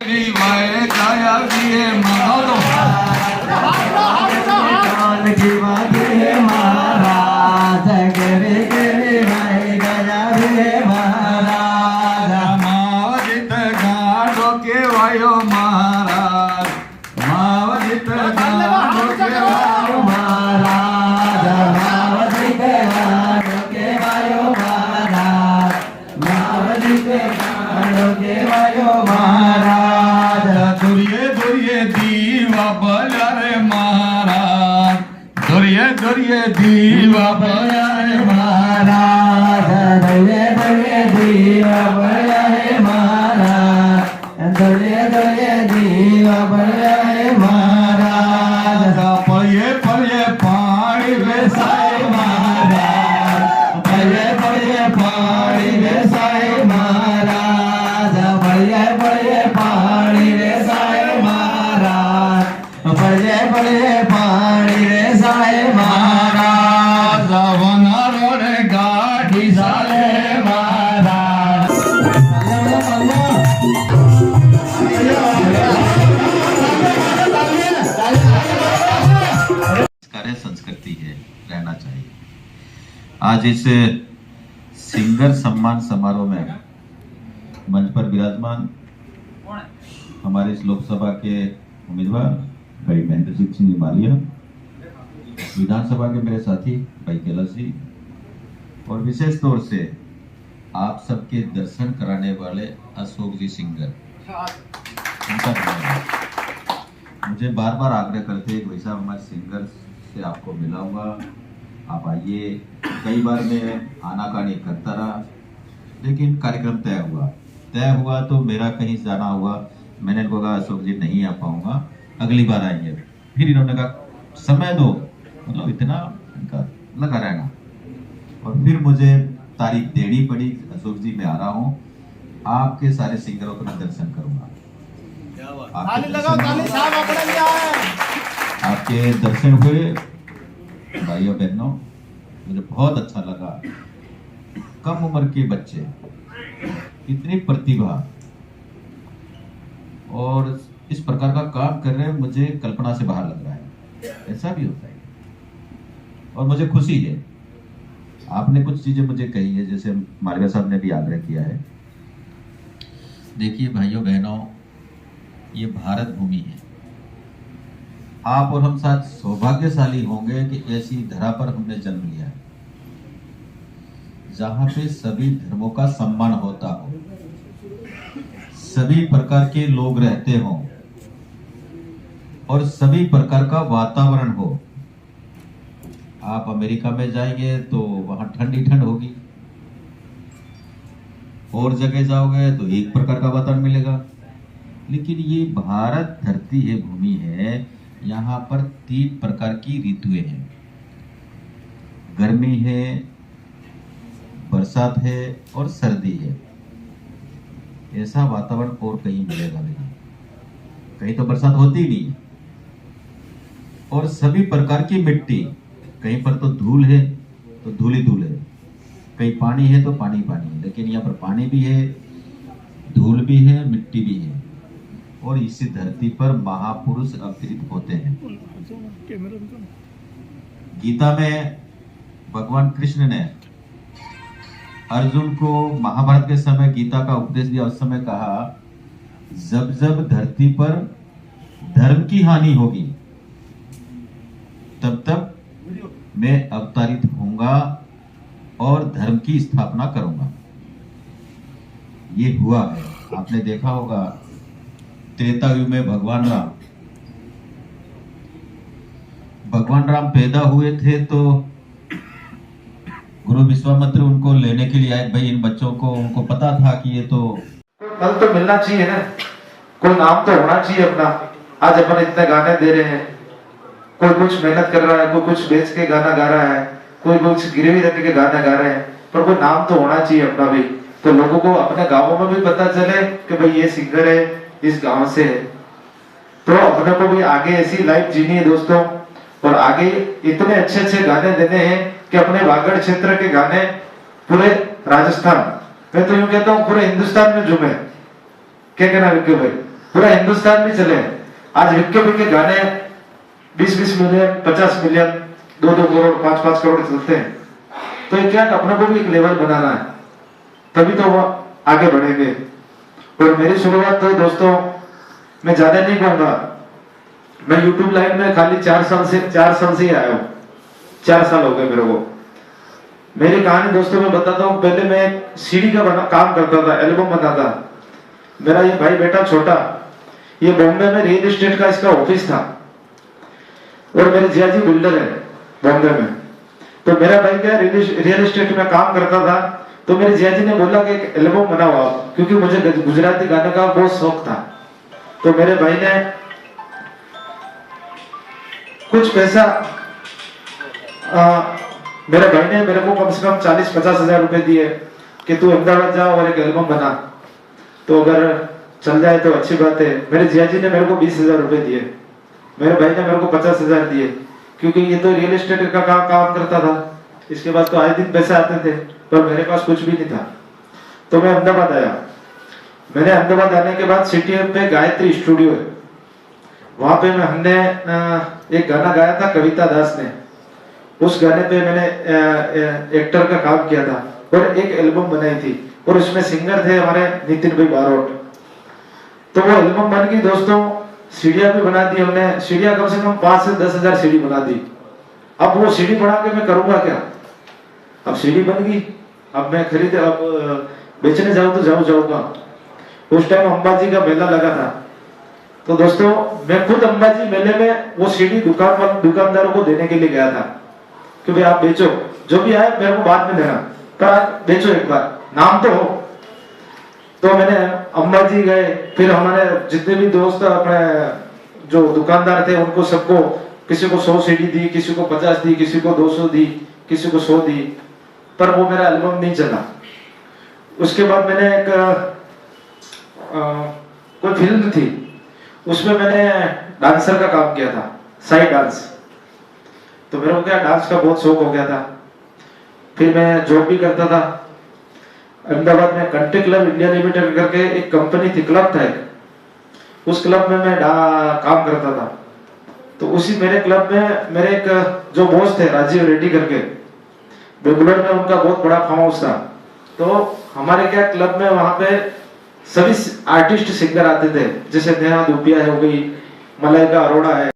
वाय गाया दिए मानो की बात है महाराज गिरे गिरे भाई गया रे महाराज मावजित गाडो के वायो महाराज मावजित गाडो के वायो महाराज मावजी के गाड़ो के वायो महाराज मावजी के गाड़ो के वायो महाराज दुर्ये दुर्ये दीवा बला रे महाराज दुर्ये दीवा बला रे महाराज दले दले दीवा बड़ा है महाराज दले दले दीवा बड़ा है महाराज पये पये पानी बेसाए महाराज बड़े बड़े पानी रे साई महाराज बड़े बड़े पानी रे साई महाराज बड़े बड़े पानी रे साई महाराज वनारो रे गाठी साले महाराज कार्य संस्कृति है, रहना चाहिए। आज इस सिंगर सम्मान समारोह में मंच पर विराजमान हमारे इस लोकसभा के उम्मीदवार भाई महेंद्र सिंह जी मालिया, विधानसभा के मेरे साथी भाई कैलाश जी और विशेष तौर से आप सबके दर्शन कराने वाले अशोक जी सिंगर, उनका धन्यवाद। मुझे बार बार आग्रह करते हैं कि भाई साहब हमारे सिंगर से आपको मिलाऊंगा, आप आइए। कई बार मैं आनाकानी करता रहा, लेकिन कार्यक्रम तय हुआ तो मेरा कहीं जाना हुआ, मैंने इनको कहा अशोक जी नहीं आ पाऊंगा, अगली बार आएंगे। फिर इन्होंने कहा समय दो, मतलब इतना इनका लगा रहना, और फिर मुझे तारीख देनी पड़ी। अशोक जी मैं आ रहा हूँ, आपके सारे सिंगरों का मैं दर्शन करूंगा। आपके दर्शन हुए भाइयों बहनों, मुझे बहुत अच्छा लगा। कम उम्र के बच्चे, इतनी प्रतिभा और इस प्रकार का काम कर रहे हैं, मुझे कल्पना से बाहर लग रहा है। ऐसा भी होता है और मुझे खुशी है। आपने कुछ चीजें मुझे कही है, जैसे मालविया साहब ने भी आग्रह किया है। देखिए भाइयों बहनों, ये भारत भूमि है। आप और हम साथ सौभाग्यशाली होंगे कि ऐसी धरा पर हमने जन्म लिया है, जहां पे सभी धर्मों का सम्मान होता हो, सभी प्रकार के लोग रहते हों और सभी प्रकार का वातावरण हो। आप अमेरिका में जाएंगे तो वहां ठंडी ठंड होगी, और जगह जाओगे तो एक प्रकार का वातावरण मिलेगा। लेकिन ये भारत धरती है, भूमि है, यहाँ पर 3 प्रकार की ऋतुएं हैं। गर्मी है, बरसात है और सर्दी है। ऐसा वातावरण और कहीं मिलेगा नहीं, कहीं तो बरसात होती ही नहीं। और सभी प्रकार की मिट्टी, कहीं पर तो धूल है तो धूल ही धूल है, कहीं पानी है तो पानी पानी है, लेकिन यहाँ पर पानी भी है, धूल भी है, मिट्टी भी है। और इसी धरती पर महापुरुष अवतरित होते हैं। गीता में भगवान कृष्ण ने अर्जुन को महाभारत के समय गीता का उपदेश दिया। उस समय कहा, जब जब धरती पर धर्म की हानि होगी तब तब मैं अवतरित होऊंगा और धर्म की स्थापना करूंगा। ये हुआ है। आपने देखा होगा त्रेता युग में भगवान राम पैदा हुए थे तो गुरु विश्वामित्र उनको लेने के लिए आए। भाई इन बच्चों को, उनको पता था कि ये तो फल तो मिलना चाहिए ना, कोई नाम तो होना चाहिए अपना। आज अपन इतने गाने दे रहे हैं, कोई कुछ मेहनत कर रहा है, कोई कुछ बेच के गाना गा रहा है, कोई कुछ गिरवी रख के गाना गा रहे हैं, पर कोई नाम तो होना चाहिए अपना भी, तो लोगों को अपने गांवों में भी पता चले कि भाई ये सिंगर है, इस गांव से है। तो अपने को भी आगे ऐसी लाइफ जीनी है दोस्तों, और आगे इतने अच्छे अच्छे गाने देने हैं कि अपने वागड़ क्षेत्र के गाने पूरे राजस्थान, मैं तो यूं कहता हूँ पूरे हिंदुस्तान में झूमे। क्या कहना विक्की भाई? पूरा हिंदुस्तान में चले। आज विक्के विक्के गाने 20-20 मिलियन, 50 मिलियन, 2-2 करोड़, 5-5 करोड़ चलते हैं। तो ये क्या अपने को भी एक लेवल बनाना है, तभी तो वो आगे बढ़ेंगे। और मेरी शुरुआत तो दोस्तों मैं ज्यादा नहीं कहूंगा, मैं यूट्यूब लाइन में खाली 4 साल से ही आया हूँ। 4 साल हो गए मेरे को। मेरी कहानी दोस्तों मैं बताता हूँ। पहले मैं सीडी का काम करता था, एल्बम बनाता। मेरा ये भाई बेटा छोटा, ये बॉम्बे में रियल एस्टेट का इसका ऑफिस था और मेरे जियाजी बिल्डर है बॉम्बे में। तो मेरा भाई क्या रियल एस्टेट में काम करता था। तो मेरे जियाजी ने बोला कि एक एल्बम बनाओ आप, क्योंकि मुझे गुजराती गाने का बहुत शौक था। तो मेरे भाई ने कुछ पैसा मेरे भाई ने मेरे को कम से कम 40-50 हजार रुपए दिए कि तू अहमदाबाद जा और एक एल्बम बना, तो अगर चल जाए तो अच्छी बात है। मेरे जियाजी ने मेरे को 20 हजार रुपए दिए, मेरे भाई ने मेरे को 50 हजार दिए, क्योंकि ये तो रियल एस्टेट का काम करता था। इसके बाद तो आए दिन पैसे आते थे, पर मेरे पास कुछ भी नहीं था। तो मैं अहमदाबाद आया। मैंने अहमदाबाद आने के बाद सिटी पे गायत्री स्टूडियो है, वहां पे हमने एक गाना गाया था कविता दास ने। उस गाने पे मैंने एक्टर का काम किया था और एक एल्बम बनाई थी, और उसमें सिंगर थे हमारे नितिन भाई बारोट। तो वो एल्बम बन गई दोस्तों। सीढ़ियां भी बना दी हमने, सीढ़ियां कम से कम 5 से 10 हजार सीढ़ी बना दी। अब वो सीढ़ी बना के मैं करूंगा क्या? अब सीढ़ी बन गई, अब मैं अब बेचने जाऊं तो जाऊंगा। उस टाइम अंबाजी का मेला लगा था, तो दोस्तों मैं खुद अंबाजी मेले में वो सीढ़ी दुकानदारों को देने के लिए गया था कि भाई आप बेचो, जो भी आए मेरे को बाद में देना, पर आप बेचो एक बार, नाम तो हो। तो मैंने अंबाजी गए, फिर हमारे जितने भी दोस्त अपने जो दुकानदार थे उनको सबको, किसी को 100 सीढ़ी दी, किसी को 50 दी, किसी को 200 दी, किसी को 100 दी, पर वो मेरा एल्बम नहीं चला। उसके बाद मैंने एक कोई फिल्म थी, उसमें मैंने डांसर का काम किया था, साइड डांस। तो मेरे को क्या डांस का बहुत शौक हो गया था। फिर मैं जॉब भी करता था अहमदाबाद में। कंट्री क्लब इंडिया लिमिटेड करके एक कंपनी थी, क्लब था एक, उस क्लब में मैं काम करता था। तो उसी मेरे क्लब में मेरे एक जो बॉस थे राजीव रेड्डी करके, बेंगलोर में उनका बहुत बड़ा फार्म हाउस था। तो हमारे क्या क्लब में वहां पे सभी आर्टिस्ट सिंगर आते थे, जैसे नेहा धूपिया हो गई, मलाइका अरोड़ा है,